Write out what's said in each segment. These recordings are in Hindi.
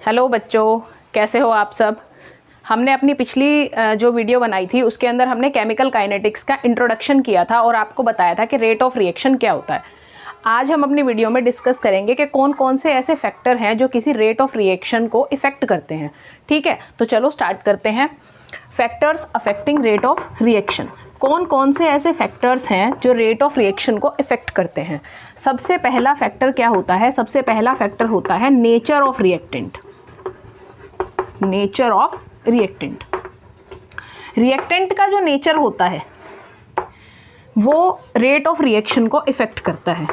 हेलो बच्चों, कैसे हो आप सब। हमने अपनी पिछली जो वीडियो बनाई थी उसके अंदर हमने केमिकल काइनेटिक्स का इंट्रोडक्शन किया था और आपको बताया था कि रेट ऑफ रिएक्शन क्या होता है। आज हम अपनी वीडियो में डिस्कस करेंगे कि कौन कौन से ऐसे फैक्टर हैं जो किसी रेट ऑफ रिएक्शन को इफ़ेक्ट करते हैं। ठीक है, तो चलो स्टार्ट करते हैं। Factors affecting rate of reaction. कौन कौन से ऐसे फैक्टर्स हैं जो रेट ऑफ रिएक्शन को इफ़ेक्ट करते हैं। सबसे पहला फैक्टर क्या होता है? सबसे पहला फैक्टर होता है nature of reactant. Nature of reactant. Reactant का जो नेचर होता है वो रेट ऑफ रिएक्शन को इफ़ेक्ट करता है।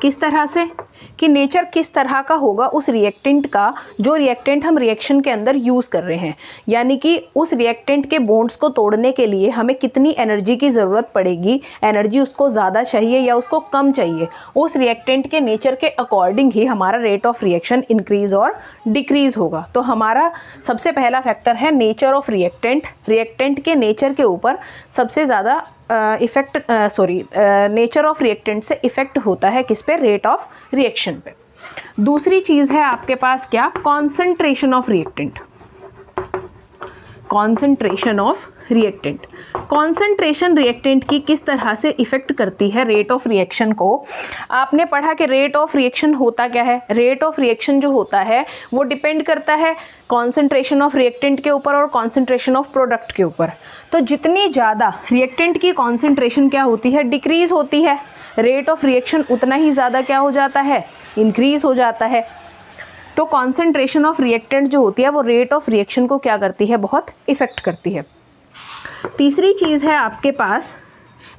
किस तरह से? कि नेचर किस तरह का होगा उस रिएक्टेंट का जो रिएक्टेंट हम रिएक्शन के अंदर यूज़ कर रहे हैं, यानी कि उस रिएक्टेंट के बॉन्ड्स को तोड़ने के लिए हमें कितनी एनर्जी की ज़रूरत पड़ेगी, एनर्जी उसको ज़्यादा चाहिए या उसको कम चाहिए, उस रिएक्टेंट के नेचर के अकॉर्डिंग ही हमारा रेट ऑफ रिएक्शन इंक्रीज़ और डिक्रीज़ होगा। तो हमारा सबसे पहला फैक्टर है नेचर ऑफ रिएक्टेंट। रिएक्टेंट के नेचर के ऊपर सबसे ज़्यादा नेचर ऑफ रिएक्टेंट से इफ़ेक्ट होता है किस पे? रेट ऑफ रिएक्शन पे। दूसरी चीज़ है आपके पास क्या? Concentration of reactant. Concentration of reactant. Concentration reactant की किस तरह से इफ़ेक्ट करती है रेट ऑफ रिएक्शन को? आपने पढ़ा कि रेट ऑफ रिएक्शन होता क्या है। रेट ऑफ रिएक्शन जो होता है वो डिपेंड करता है कॉन्सेंट्रेशन ऑफ रिएक्टेंट के ऊपर और कॉन्सेंट्रेशन ऑफ प्रोडक्ट के ऊपर। तो जितनी ज़्यादा रिएक्टेंट की कॉन्सेंट्रेशन क्या होती है? डिक्रीज़ होती है। रेट ऑफ रिएक्शन उतना ही ज़्यादा क्या हो जाता है? इंक्रीज़ हो जाता है। तो कॉन्सेंट्रेशन ऑफ रिएक्टेंट जो होती है वो रेट ऑफ रिएक्शन को क्या करती है? बहुत इफ़ेक्ट करती है। तीसरी चीज़ है आपके पास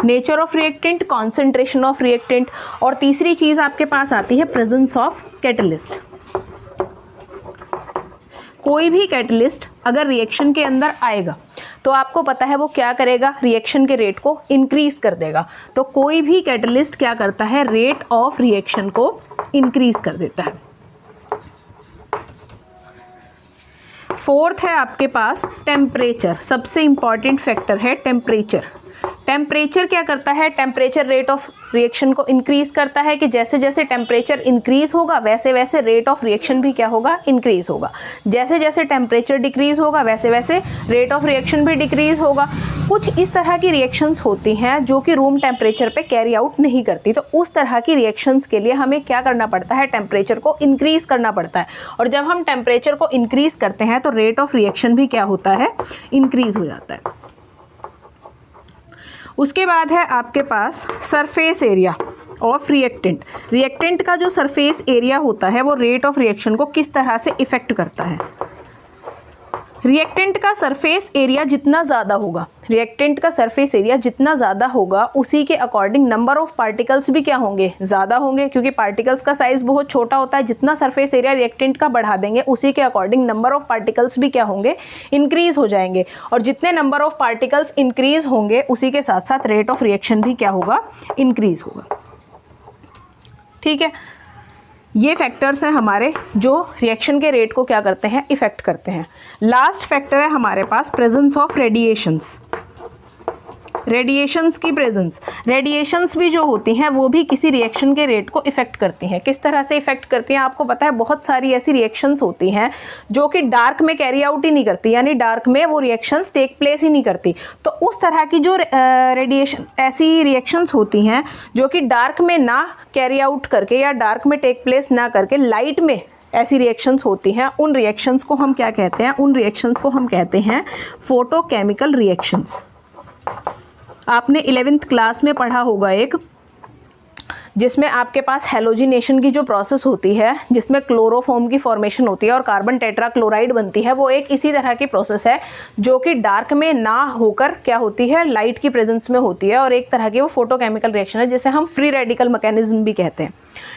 nature of reactant, concentration of reactant, और तीसरी चीज़ आपके पास आती है प्रेजेंस ऑफ कैटलिस्ट। कोई भी कैटलिस्ट अगर रिएक्शन के अंदर आएगा तो आपको पता है वो क्या करेगा? रिएक्शन के रेट को इंक्रीज़ कर देगा। तो कोई भी कैटलिस्ट क्या करता है? रेट ऑफ रिएक्शन को इंक्रीज़ कर देता है। फोर्थ है आपके पास टेम्परेचर। सबसे इंपॉर्टेंट फैक्टर है टेम्परेचर। टेम्परेचर क्या करता है? टेम्परेचर रेट ऑफ रिएक्शन को इंक्रीज़ करता है कि जैसे जैसे टेम्परेचर इंक्रीज़ होगा वैसे वैसे रेट ऑफ रिएक्शन भी क्या होगा? इंक्रीज़ होगा। जैसे जैसे टेम्परेचर डिक्रीज़ होगा वैसे वैसे रेट ऑफ रिएक्शन भी डिक्रीज़ होगा। कुछ इस तरह की रिएक्शंस होती हैं जो कि रूम टेम्परेचर पे कैरी आउट नहीं करती, तो उस तरह की रिएक्शंस के लिए हमें क्या करना पड़ता है? टेम्परेचर को इंक्रीज़ करना पड़ता है। और जब हम टेम्परेचर को इंक्रीज़ करते हैं तो रेट ऑफ रिएक्शन भी क्या होता है? इंक्रीज़ हो जाता है। उसके बाद है आपके पास surface area of reactant. Reactant का जो सरफेस एरिया होता है वो रेट ऑफ रिएक्शन को किस तरह से इफ़ेक्ट करता है? रिएक्टेंट का सरफेस एरिया जितना ज़्यादा होगा, रिएक्टेंट का सरफेस एरिया जितना ज़्यादा होगा उसी के अकॉर्डिंग नंबर ऑफ पार्टिकल्स भी क्या होंगे? ज़्यादा होंगे, क्योंकि पार्टिकल्स का साइज़ बहुत छोटा होता है। जितना सरफेस एरिया रिएक्टेंट का बढ़ा देंगे उसी के अकॉर्डिंग नंबर ऑफ पार्टिकल्स भी क्या होंगे? इंक्रीज़ हो जाएंगे। और जितने नंबर ऑफ पार्टिकल्स इंक्रीज़ होंगे उसी के साथ साथ रेट ऑफ रिएक्शन भी क्या होगा? इंक्रीज़ होगा। ठीक है, ये फैक्टर्स हैं हमारे जो रिएक्शन के रेट को क्या करते हैं? इफ़ेक्ट करते हैं। लास्ट फैक्टर है हमारे पास प्रेजेंस ऑफ रेडिएशंस। रेडिएशंस की प्रेजेंस। रेडिएशंस भी जो होती हैं वो भी किसी रिएक्शन के रेट को इफ़ेक्ट करती हैं। किस तरह से इफ़ेक्ट करती हैं? आपको पता है बहुत सारी ऐसी रिएक्शंस होती हैं जो कि डार्क में कैरी आउट ही नहीं करती, यानी डार्क में वो रिएक्शंस टेक प्लेस ही नहीं करती। तो उस तरह की जो ऐसी रिएक्शंस होती हैं जो कि डार्क में ना कैरी आउट करके या डार्क में टेक प्लेस ना करके लाइट में ऐसी रिएक्शंस होती हैं, उन रिएक्शंस को हम क्या कहते हैं? उन रिएक्शंस को हम कहते हैं फोटोकेमिकल रिएक्शंस। आपने 11th क्लास में पढ़ा होगा एक, जिसमें आपके पास हैलोजिनेशन की जो प्रोसेस होती है जिसमें क्लोरोफॉर्म की फॉर्मेशन होती है और कार्बन टेट्राक्लोराइड बनती है, वो एक इसी तरह की प्रोसेस है जो कि डार्क में ना होकर क्या होती है? लाइट की प्रेजेंस में होती है। और एक तरह की वो फोटोकेमिकल रिएक्शन है जिसे हम फ्री रेडिकल मैकेनिज्म भी कहते हैं।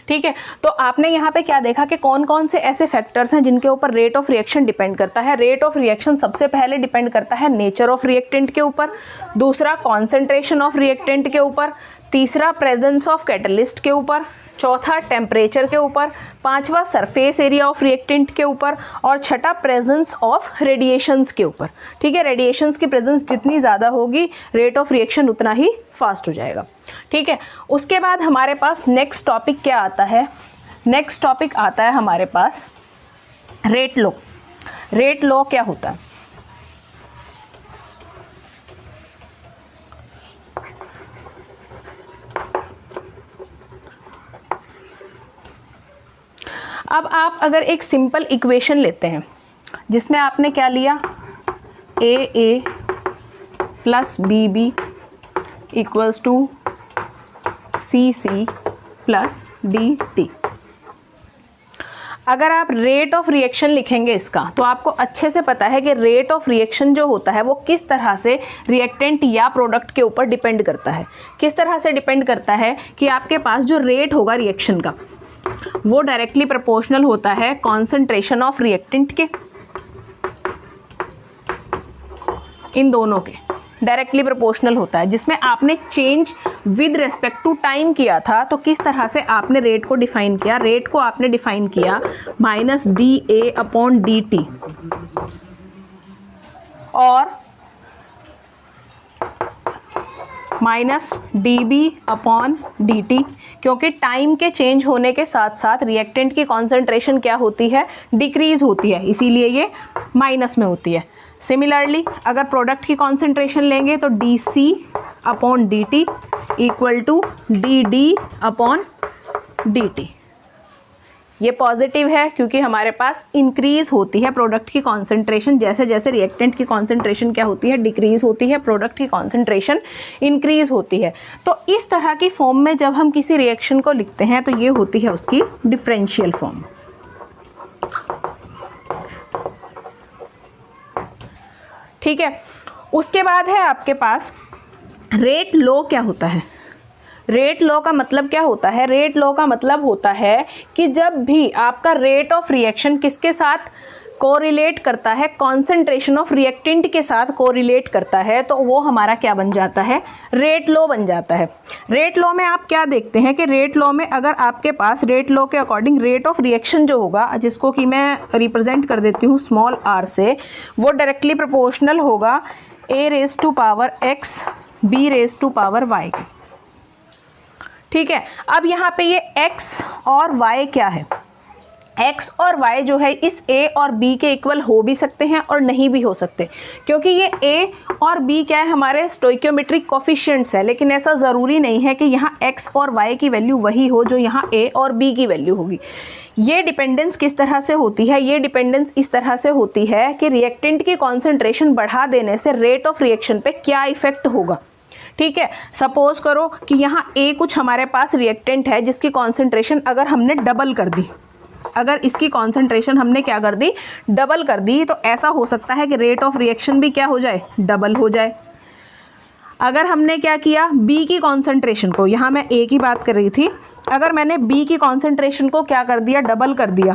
ठीक है, तो आपने यहाँ पे क्या देखा कि कौन कौन से ऐसे फैक्टर्स हैं जिनके ऊपर रेट ऑफ रिएक्शन डिपेंड करता है। रेट ऑफ रिएक्शन सबसे पहले डिपेंड करता है नेचर ऑफ रिएक्टेंट के ऊपर, दूसरा कॉन्सेंट्रेशन ऑफ रिएक्टेंट के ऊपर, तीसरा प्रेजेंस ऑफ कैटलिस्ट के ऊपर, चौथा टेम्परेचर के ऊपर, पांचवा सरफेस एरिया ऑफ रिएक्टेंट के ऊपर, और छठा प्रेजेंस ऑफ रेडिएशंस के ऊपर। ठीक है, रेडिएशंस की प्रेजेंस जितनी ज़्यादा होगी रेट ऑफ रिएक्शन उतना ही फास्ट हो जाएगा। ठीक है, उसके बाद हमारे पास नेक्स्ट टॉपिक क्या आता है? नेक्स्ट टॉपिक आता है हमारे पास रेट लॉ, रेट लॉ क्या होता है? अब आप अगर एक सिंपल इक्वेशन लेते हैं जिसमें आपने क्या लिया, A plus B equals to C plus D. अगर आप रेट ऑफ रिएक्शन लिखेंगे इसका, तो आपको अच्छे से पता है कि रेट ऑफ रिएक्शन जो होता है वो किस तरह से रिएक्टेंट या प्रोडक्ट के ऊपर डिपेंड करता है। किस तरह से डिपेंड करता है कि आपके पास जो रेट होगा रिएक्शन का वो डायरेक्टली प्रोपोर्शनल होता है कॉन्सेंट्रेशन ऑफ रिएक्टेंट के, इन दोनों के डायरेक्टली प्रोपोर्शनल होता है। जिसमें आपने change with respect to time किया था, तो किस तरह से आपने रेट को डिफाइन किया? रेट को आपने डिफाइन किया minus D A upon D T और minus D B upon D T, क्योंकि टाइम के चेंज होने के साथ साथ रिएक्टेंट की कॉन्सेंट्रेशन क्या होती है? डिक्रीज होती है, इसीलिए ये माइनस में होती है। सिमिलरली अगर प्रोडक्ट की कॉन्सेंट्रेशन लेंगे तो d c upon D t equal to d d upon D t. ये पॉजिटिव है क्योंकि हमारे पास इंक्रीज होती है प्रोडक्ट की कॉन्सेंट्रेशन, जैसे जैसे रिएक्टेंट की कॉन्सेंट्रेशन क्या होती है? डिक्रीज होती है, प्रोडक्ट की कॉन्सेंट्रेशन इंक्रीज होती है। तो इस तरह की फॉर्म में जब हम किसी रिएक्शन को लिखते हैं तो ये होती है उसकी डिफरेंशियल फॉर्म। ठीक है, उसके बाद है आपके पास रेट लॉ। क्या होता है रेट लॉ? का मतलब क्या होता है? रेट लॉ का मतलब होता है कि जब भी आपका रेट ऑफ रिएक्शन किसके साथ कोरिलेट करता है? कॉन्सेंट्रेशन ऑफ रिएक्टेंट के साथ कोरिलेट करता है, तो वो हमारा क्या बन जाता है? रेट लॉ बन जाता है। रेट लॉ में आप क्या देखते हैं कि रेट लॉ में अगर आपके पास रेट लॉ के अकॉर्डिंग रेट ऑफ रिएक्शन जो होगा, जिसको कि मैं रिप्रेजेंट कर देती हूँ स्मॉल r से, वो डायरेक्टली प्रोपोर्शनल होगा a raise to power x b raise to power y के। ठीक है, अब यहाँ पे ये x और y क्या है? x और y जो है इस a और b के इक्वल हो भी सकते हैं और नहीं भी हो सकते, क्योंकि ये a और b क्या है? हमारे स्टोइकियोमेट्रिक कोफिशिएंट्स है। लेकिन ऐसा ज़रूरी नहीं है कि यहाँ x और y की वैल्यू वही हो जो यहाँ a और b की वैल्यू होगी। ये डिपेंडेंस किस तरह से होती है? ये डिपेंडेंस इस तरह से होती है कि रिएक्टेंट की कॉन्सेंट्रेशन बढ़ा देने से रेट ऑफ रिएक्शन पे क्या इफेक्ट होगा। ठीक है, सपोज करो कि यहाँ A कुछ हमारे पास रिएक्टेंट है जिसकी कॉन्सेंट्रेशन अगर हमने डबल कर दी, अगर इसकी कॉन्सेंट्रेशन हमने क्या कर दी? डबल कर दी, तो ऐसा हो सकता है कि रेट ऑफ रिएक्शन भी क्या हो जाए? डबल हो जाए। अगर हमने क्या किया? B की कॉन्सेंट्रेशन को, यहाँ मैं A की बात कर रही थी, अगर मैंने B की कॉन्सेंट्रेशन को क्या कर दिया? डबल कर दिया,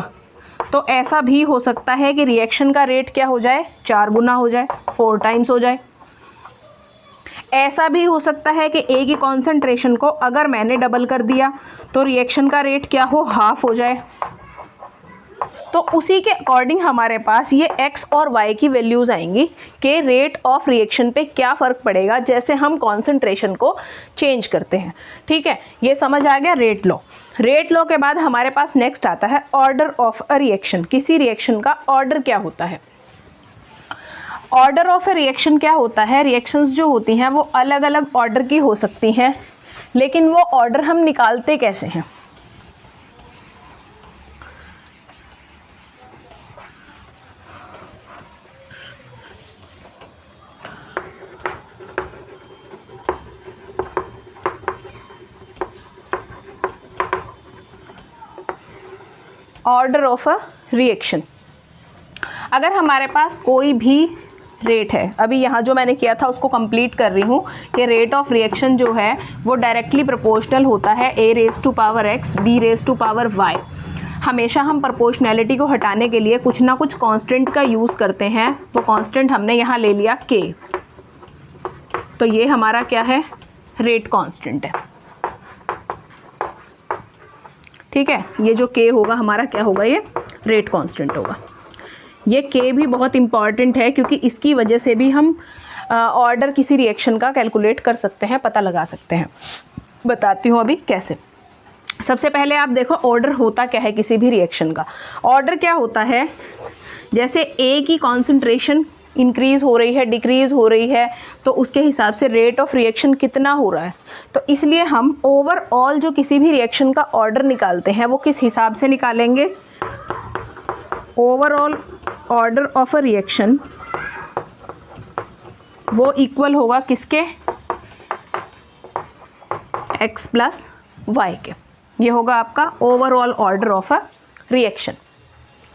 तो ऐसा भी हो सकता है कि रिएक्शन का रेट क्या हो जाए? 4 गुना हो जाए, 4 टाइम्स हो जाए। ऐसा भी हो सकता है कि A की कॉन्सेंट्रेशन को अगर मैंने डबल कर दिया तो रिएक्शन का रेट क्या हो? हाफ हो जाए। तो उसी के अकॉर्डिंग हमारे पास ये x और y की वैल्यूज़ आएंगी कि रेट ऑफ रिएक्शन पे क्या फ़र्क पड़ेगा जैसे हम कॉन्सेंट्रेशन को चेंज करते हैं। ठीक है, ये समझ आ गया रेट लॉ। रेट लॉ के बाद हमारे पास नेक्स्ट आता है ऑर्डर ऑफ अ रिएक्शन। किसी रिएक्शन का ऑर्डर क्या होता है? ऑर्डर ऑफ ए रिएक्शन क्या होता है? रिएक्शंस जो होती हैं वो अलग अलग ऑर्डर की हो सकती हैं, लेकिन वो ऑर्डर हम निकालते कैसे हैं? ऑर्डर ऑफ अ रिएक्शन, अगर हमारे पास कोई भी रेट है, अभी यहाँ जो मैंने किया था उसको कंप्लीट कर रही हूँ कि रेट ऑफ रिएक्शन जो है वो डायरेक्टली प्रोपोर्शनल होता है a raise to power x b raise to power y। हमेशा हम प्रोपोर्शनैलिटी को हटाने के लिए कुछ ना कुछ कांस्टेंट का यूज़ करते हैं। वो कांस्टेंट हमने यहाँ ले लिया k, तो ये हमारा क्या है? रेट कांस्टेंट है। ठीक है, ये जो k होगा हमारा क्या होगा? ये रेट कांस्टेंट होगा। ये k भी बहुत इंपॉर्टेंट है क्योंकि इसकी वजह से भी हम ऑर्डर किसी रिएक्शन का कैलकुलेट कर सकते हैं, पता लगा सकते हैं। बताती हूँ अभी कैसे। सबसे पहले आप देखो ऑर्डर होता क्या है किसी भी रिएक्शन का। ऑर्डर क्या होता है, जैसे ए की कॉन्सेंट्रेशन इंक्रीज हो रही है, डिक्रीज हो रही है, तो उसके हिसाब से रेट ऑफ रिएक्शन कितना हो रहा है। तो इसलिए हम ओवरऑल जो किसी भी रिएक्शन का ऑर्डर निकालते हैं वो किस हिसाब से निकालेंगे, overall order of a reaction वो इक्वल होगा किसके, x प्लस वाई के। ये होगा आपका overall order of a reaction.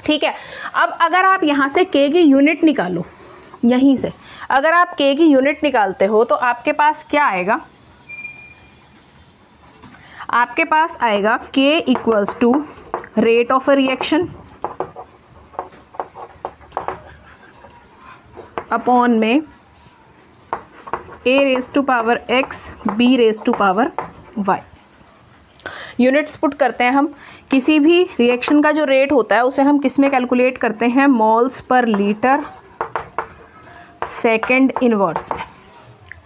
ठीक है, अब अगर आप यहाँ से k की यूनिट निकालो, यहीं से अगर आप k की यूनिट निकालते हो तो आपके पास क्या आएगा, आपके पास आएगा k equals to rate of a reaction upon में a raise to power x b raise to power y। Units put करते हैं हम। किसी भी रिएक्शन का जो रेट होता है उसे हम किस में कैलकुलेट करते हैं, moles per litre second inverse में।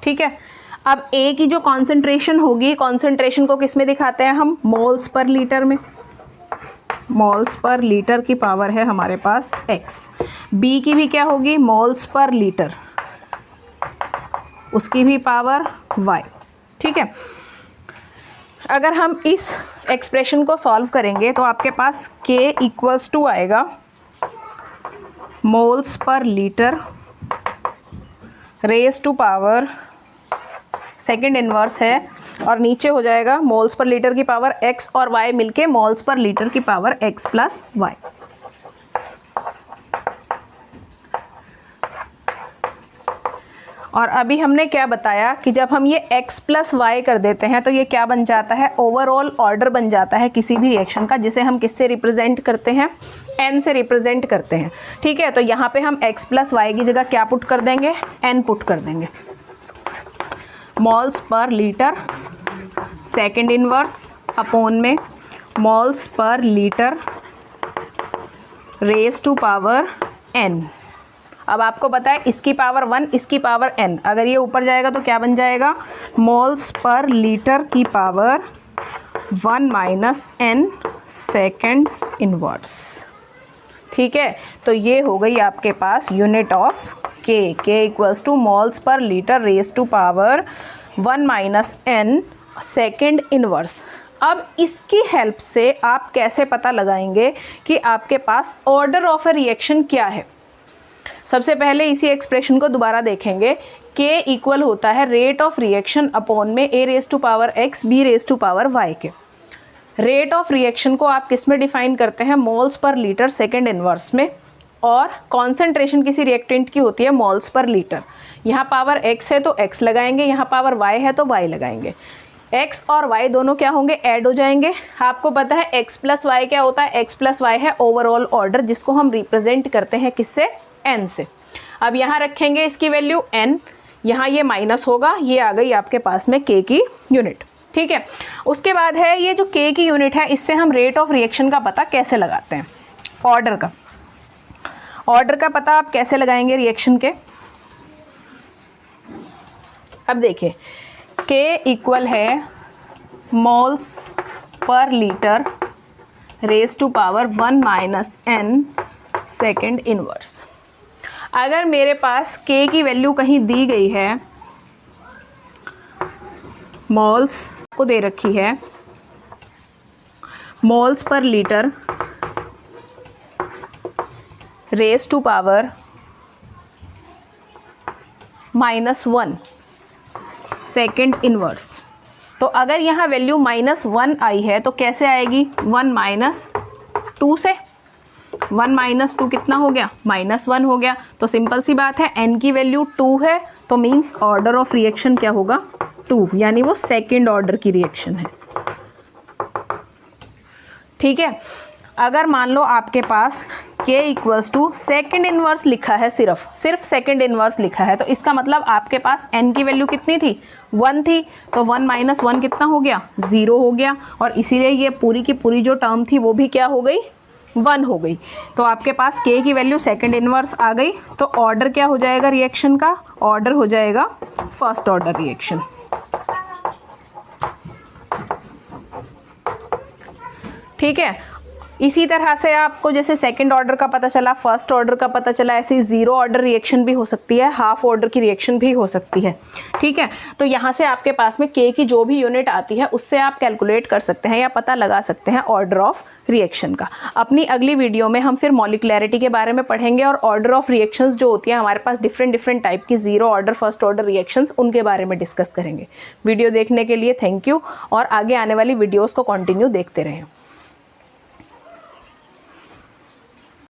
ठीक है, अब ए की जो कॉन्सेंट्रेशन होगी, कॉन्सेंट्रेशन को किस में दिखाते हैं हम, मोल्स पर लीटर में। मोल्स पर लीटर की पावर है हमारे पास x। बी की भी क्या होगी, मोल्स पर लीटर, उसकी भी पावर y। ठीक है, अगर हम इस एक्सप्रेशन को सॉल्व करेंगे तो आपके पास k इक्वल्स टू आएगा मोल्स पर litre raise to power second inverse है, और नीचे हो जाएगा मोल्स पर लीटर की पावर x और y मिलके मोल्स पर लीटर की पावर x प्लस वाई। और अभी हमने क्या बताया कि जब हम ये x प्लस वाई कर देते हैं तो ये क्या बन जाता है, ओवरऑल ऑर्डर बन जाता है किसी भी रिएक्शन का, जिसे हम किससे रिप्रेजेंट करते हैं, n से रिप्रेजेंट करते हैं। ठीक है, तो यहाँ पे हम x प्लस वाई की जगह क्या पुट कर देंगे, n पुट कर देंगे। मॉल्स पर लीटर सेकेंड इनवर्स अपॉन में मॉल्स पर litre raise to power n। अब आपको पता है इसकी पावर 1, इसकी पावर n, अगर ये ऊपर जाएगा तो क्या बन जाएगा, मोल्स पर लीटर की पावर 1 माइनस n सेकेंड इनवर्स। ठीक है, तो ये हो गई आपके पास unit of k equals to moles पर litre raise to power 1 minus n second inverse. अब इसकी हेल्प से आप कैसे पता लगाएंगे कि आपके पास ऑर्डर ऑफ अ रिएक्शन क्या है। सबसे पहले इसी एक्सप्रेशन को दोबारा देखेंगे। k इक्वल होता है रेट ऑफ रिएक्शन अपॉन में a raise to power x b raise to power y के। रेट ऑफ रिएक्शन को आप किस में डिफाइन करते हैं, moles per litre second inverse में, और कॉन्सेंट्रेशन किसी रिएक्टेंट की होती है मोल्स पर लीटर। यहाँ पावर x है तो x लगाएंगे, यहाँ पावर y है तो y लगाएंगे। x और y दोनों क्या होंगे, ऐड हो जाएंगे। आपको पता है x प्लस वाई क्या होता है, x प्लस वाई है ओवरऑल ऑर्डर, जिसको हम रिप्रेजेंट करते हैं किससे, n से। अब यहाँ रखेंगे इसकी वैल्यू n, यहाँ ये माइनस होगा, ये आ गई आपके पास में k की यूनिट। ठीक है, उसके बाद है ये जो k की यूनिट है, इससे हम रेट ऑफ रिएक्शन का पता कैसे लगाते हैं, ऑर्डर का। ऑर्डर का पता आप कैसे लगाएंगे रिएक्शन के, अब देखिए k इक्वल है मोल्स पर litre raise to power 1 minus n second inverse. अगर मेरे पास k की वैल्यू कहीं दी गई है, मोल्स को दे रखी है, मोल्स पर litre raise to power -1 second inverse, तो अगर यहाँ वैल्यू -1 आई है तो कैसे आएगी, 1 माइनस 2 से। 1 माइनस 2 कितना हो गया, -1 हो गया। तो सिंपल सी बात है, n की वैल्यू 2 है तो मीन्स ऑर्डर ऑफ रिएक्शन क्या होगा, 2, यानी वो सेकेंड ऑर्डर की रिएक्शन है। ठीक है, अगर मान लो आपके पास k equals to second inverse लिखा है, सिर्फ सेकेंड इनवर्स लिखा है, तो इसका मतलब आपके पास n की वैल्यू कितनी थी, 1 थी। तो 1 माइनस 1 कितना हो गया, 0 हो गया, और इसीलिए ये पूरी की पूरी जो टर्म थी वो भी क्या हो गई, 1 हो गई। तो आपके पास k की वैल्यू सेकेंड इनवर्स आ गई। तो ऑर्डर क्या हो जाएगा रिएक्शन का, ऑर्डर हो जाएगा फर्स्ट ऑर्डर रिएक्शन। ठीक है। इसी तरह से आपको जैसे सेकंड ऑर्डर का पता चला, फर्स्ट ऑर्डर का पता चला, ऐसी जीरो ऑर्डर रिएक्शन भी हो सकती है, हाफ ऑर्डर की रिएक्शन भी हो सकती है। ठीक है, तो यहाँ से आपके पास में के की जो भी यूनिट आती है उससे आप कैलकुलेट कर सकते हैं या पता लगा सकते हैं ऑर्डर ऑफ रिएक्शन का। अपनी अगली वीडियो में हम फिर मॉलिक्युलैरिटी के बारे में पढ़ेंगे और ऑर्डर ऑफ रिएक्शंस जो होती है हमारे पास डिफरेंट टाइप की, zero order, first order reactions, उनके बारे में डिस्कस करेंगे। वीडियो देखने के लिए थैंक यू और आगे आने वाली वीडियोज़ को कंटिन्यू देखते रहें।